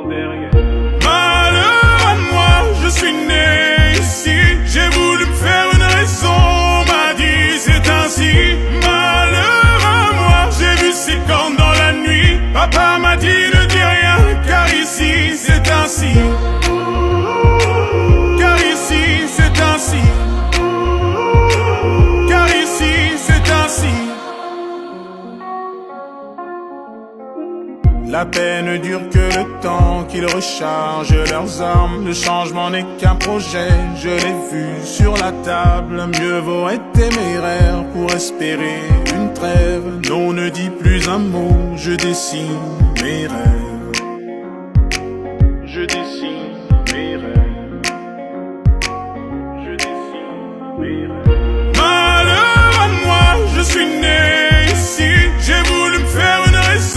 en derrière. Malheur à moi, je suis né ici. J'ai voulu me faire une raison, on m'a dit c'est ainsi. Malheur à moi, j'ai vu ses cornes dans la nuit. Papa m'a dit ne dis rien, car ici c'est ainsi. Car ici c'est ainsi. Car ici c'est ainsi. La paix ne dure que le temps qu'ils rechargent leurs armes. Le changement n'est qu'un projet, je l'ai vu sur la table. Mieux vaut être téméraire pour espérer une trêve. Non, ne dis plus un mot, je dessine mes rêves. Je dessine mes rêves. Je dessine mes rêves. Malheur à moi, je suis né